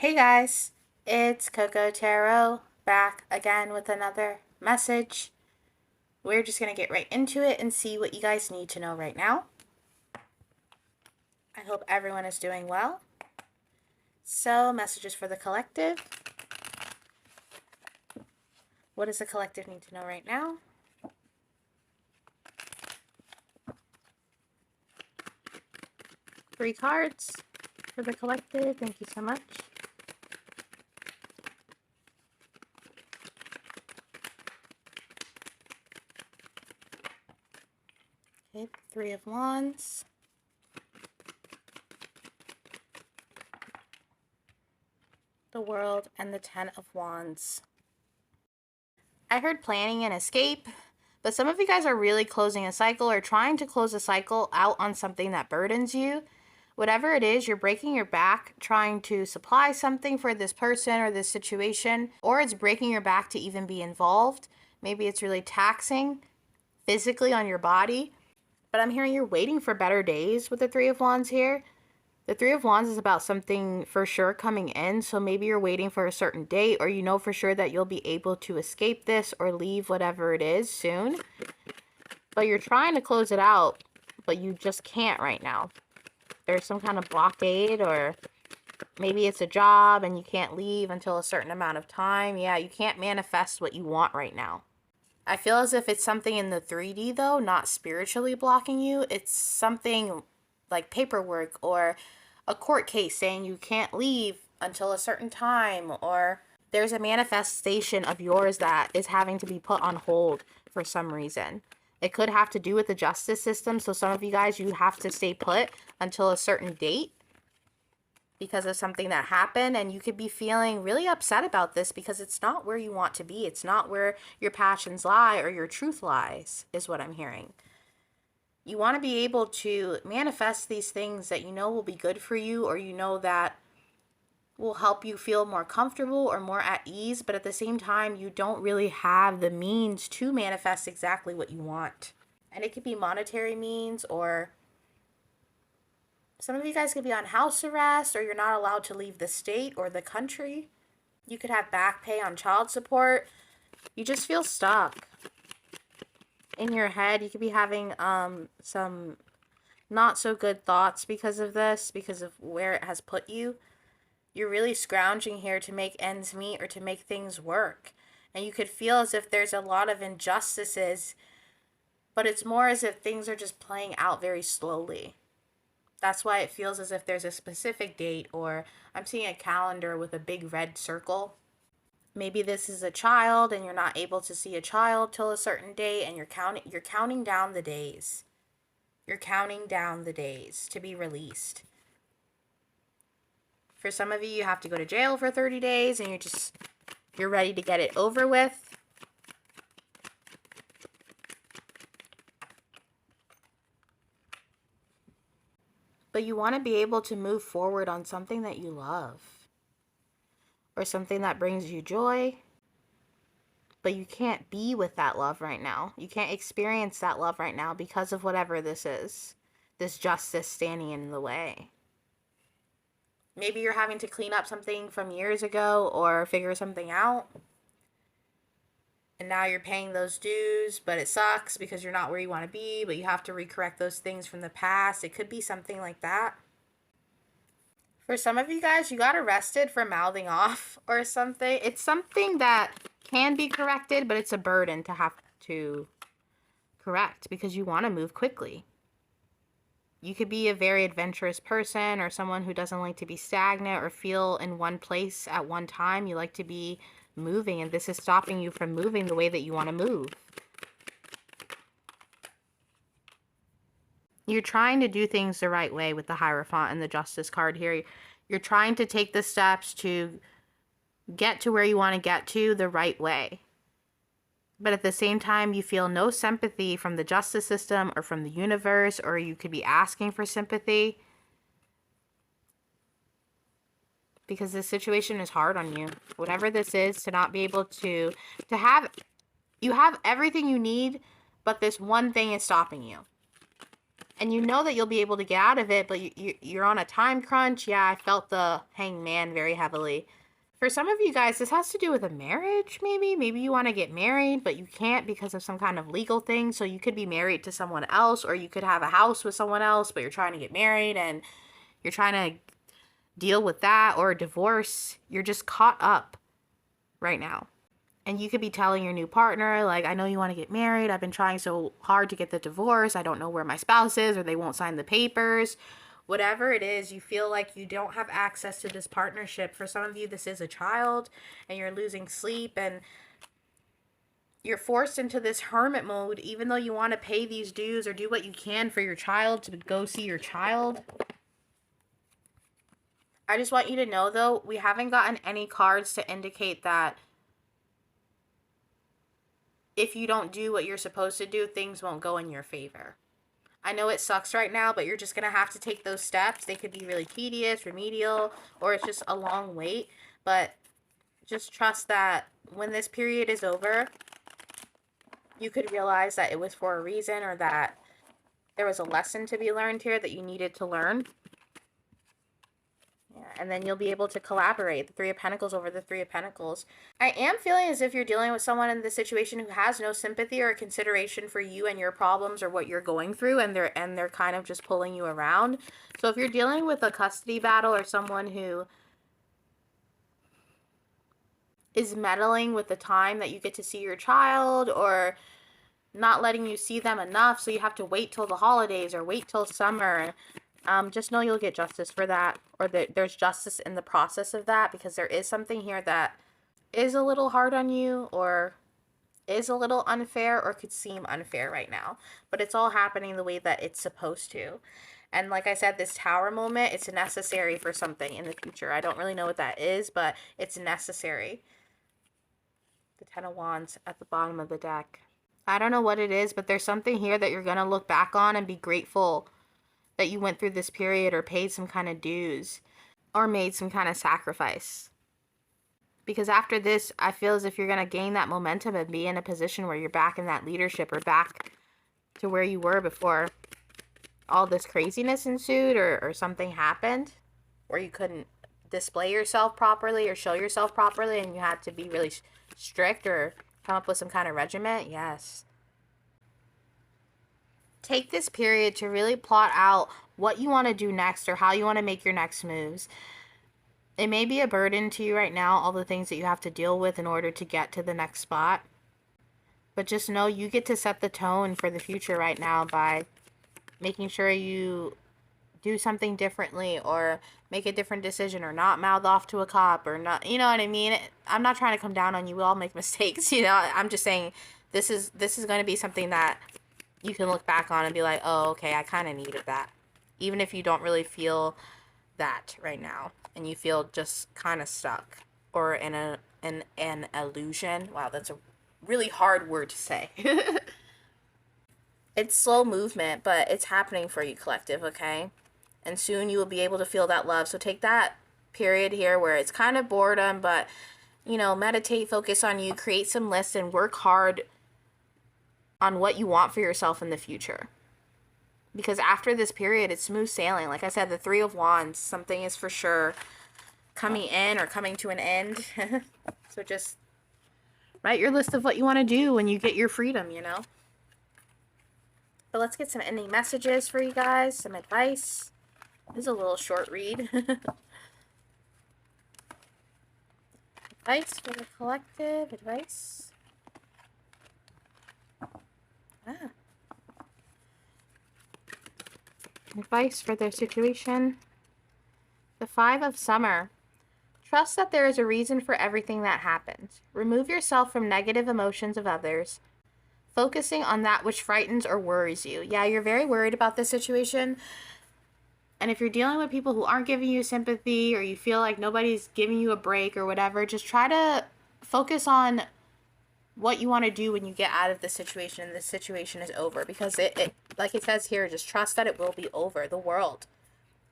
Hey guys, it's Coco Tarot back again with another message. We're just going to get right into it and see what you guys need to know right now. I hope everyone is doing well. So, messages for the collective. What does the collective need to know right now? Three cards for the collective. Thank you so much. Okay, Three of Wands. The World and the Ten of Wands. I heard planning and escape, but some of you guys are really closing a cycle or trying to close a cycle out on something that burdens you. Whatever it is, you're breaking your back trying to supply something for this person or this situation, or it's breaking your back to even be involved. Maybe it's really taxing physically on your body, but I'm hearing you're waiting for better days with the Three of Wands here. The Three of Wands is about something for sure coming in, so maybe you're waiting for a certain date, or you know for sure that you'll be able to escape this or leave whatever it is soon. But you're trying to close it out, but you just can't right now. There's some kind of blockade, or maybe it's a job and you can't leave until a certain amount of time. Yeah, you can't manifest what you want right now. I feel as if it's something in the 3D though, not spiritually blocking you. It's something like paperwork or a court case saying you can't leave until a certain time, or there's a manifestation of yours that is having to be put on hold for some reason. It could have to do with the justice system. So some of you guys, you have to stay put until a certain date because of something that happened, and you could be feeling really upset about this because it's not where you want to be. It's not where your passions lie or your truth lies, is what I'm hearing. You want to be able to manifest these things that you know will be good for you, or you know that will help you feel more comfortable or more at ease, but at the same time, you don't really have the means to manifest exactly what you want. And it could be monetary means, or some of you guys could be on house arrest, or you're not allowed to leave the state or the country. You could have back pay on child support. You just feel stuck in your head. You could be having some not so good thoughts because of this, because of where it has put you. You're really scrounging here to make ends meet or to make things work. And you could feel as if there's a lot of injustices, but it's more as if things are just playing out very slowly. That's why it feels as if there's a specific date, or I'm seeing a calendar with a big red circle. Maybe this is a child and you're not able to see a child till a certain date, and you're counting down the days. You're counting down the days to be released. For some of you, you have to go to jail for 30 days and you're ready to get it over with. But you want to be able to move forward on something that you love, or something that brings you joy. But you can't be with that love right now. You can't experience that love right now because of whatever this is. This justice standing in the way. Maybe you're having to clean up something from years ago or figure something out. And now you're paying those dues, but it sucks because you're not where you want to be, but you have to recorrect those things from the past. It could be something like that. For some of you guys, you got arrested for mouthing off or something. It's something that can be corrected, but it's a burden to have to correct because you want to move quickly. You could be a very adventurous person, or someone who doesn't like to be stagnant or feel in one place at one time. You like to be moving, and this is stopping you from moving the way that you want to move. You're trying to do things the right way with the Hierophant and the Justice card here. You're trying to take the steps to get to where you want to get to the right way. But at the same time, you feel no sympathy from the justice system or from the universe, or you could be asking for sympathy because this situation is hard on you. Whatever this is, to not be able to have, you have everything you need, but this one thing is stopping you. and you know that you'll be able to get out of it, but you're on a time crunch. Yeah, I felt the hangman very heavily. For some of you guys, this has to do with a marriage, maybe. Maybe you want to get married, but you can't because of some kind of legal thing. So you could be married to someone else, or you could have a house with someone else, but you're trying to get married and you're trying to deal with that, or a divorce. You're just caught up right now. And you could be telling your new partner, like, I know you want to get married. I've been trying so hard to get the divorce. I don't know where my spouse is, or they won't sign the papers. Whatever it is, you feel like you don't have access to this partnership. For some of you, this is a child, and you're losing sleep, and you're forced into this hermit mode, even though you want to pay these dues or do what you can for your child, to go see your child. I just want you to know, though, we haven't gotten any cards to indicate that if you don't do what you're supposed to do, things won't go in your favor. I know it sucks right now, but you're just going to have to take those steps. They could be really tedious, remedial, or it's just a long wait. But just trust that when this period is over, you could realize that it was for a reason, or that there was a lesson to be learned here that you needed to learn. Yeah, and then you'll be able to collaborate. The Three of Pentacles over the Three of Pentacles. I am feeling as if you're dealing with someone in this situation who has no sympathy or consideration for you and your problems or what you're going through, and they're kind of just pulling you around. So if you're dealing with a custody battle, or someone who is meddling with the time that you get to see your child, or not letting you see them enough, so you have to wait till the holidays or wait till summer, just know you'll get justice for that, or that there's justice in the process of that, because there is something here that is a little hard on you, or is a little unfair, or could seem unfair right now. But it's all happening the way that it's supposed to. And like I said, this Tower moment, it's necessary for something in the future. I don't really know what that is, but it's necessary. The Ten of Wands at the bottom of the deck. I don't know what it is, but there's something here that you're going to look back on and be grateful that you went through this period, or paid some kind of dues, or made some kind of sacrifice. Because after this, I feel as if you're going to gain that momentum and be in a position where you're back in that leadership, or back to where you were before all this craziness ensued, or something happened where you couldn't display yourself properly or show yourself properly, and you had to be really strict or come up with some kind of regiment. Yes. Take this period to really plot out what you want to do next, or how you want to make your next moves. It may be a burden to you right now, all the things that you have to deal with in order to get to the next spot. But just know you get to set the tone for the future right now by making sure you do something differently, or make a different decision, or not mouth off to a cop, or not, you know what I mean? I'm not trying to come down on you. We all make mistakes, you know? I'm just saying this is going to be something that you can look back on and be like, oh, okay, I kind of needed that. Even if you don't really feel that right now, and you feel just kind of stuck, or in an illusion. Wow, that's a really hard word to say. It's slow movement, but it's happening for you, collective, okay? And soon you will be able to feel that love. So take that period here where it's kind of boredom, but, you know, meditate, focus on you, create some lists, and work hard on what you want for yourself in the future. Because after this period, it's smooth sailing. Like I said, the Three of Wands, something is for sure coming in or coming to an end. So just write your list of what you want to do when you get your freedom, you know? But let's get some ending messages for you guys, some advice. This is a little short read. Advice for the collective, advice. Advice for their situation. The Five of Summer. Trust that there is a reason for everything that happens. Remove yourself from negative emotions of others, focusing on that which frightens or worries you. Yeah, you're very worried about this situation. And if you're dealing with people who aren't giving you sympathy, or you feel like nobody's giving you a break or whatever, just try to focus on what you want to do when you get out of this situation and this situation is over. Because it like it says here, just trust that it will be over. The World.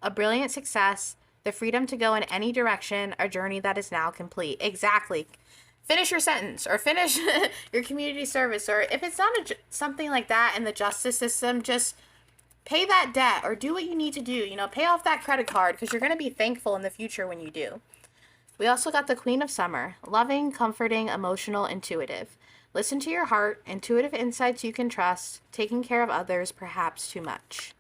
A brilliant success. The freedom to go in any direction. A journey that is now complete. Exactly. Finish your sentence, or finish your community service, or if it's not something like that in the justice system, just pay that debt or do what you need to do. You know, pay off that credit card because you're going to be thankful in the future when you do. We also got the Queen of Summer, loving, comforting, emotional, intuitive. Listen to your heart, intuitive insights you can trust, taking care of others, perhaps too much.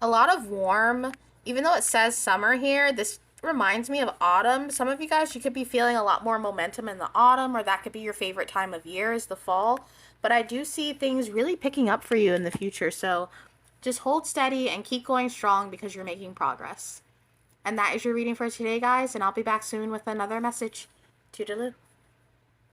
A lot of warm, even though it says summer here, this reminds me of autumn. Some of you guys, you could be feeling a lot more momentum in the autumn, or that could be your favorite time of year is the fall. But I do see things really picking up for you in the future. So just hold steady and keep going strong because you're making progress. And that is your reading for today, guys. And I'll be back soon with another message. Toodaloo.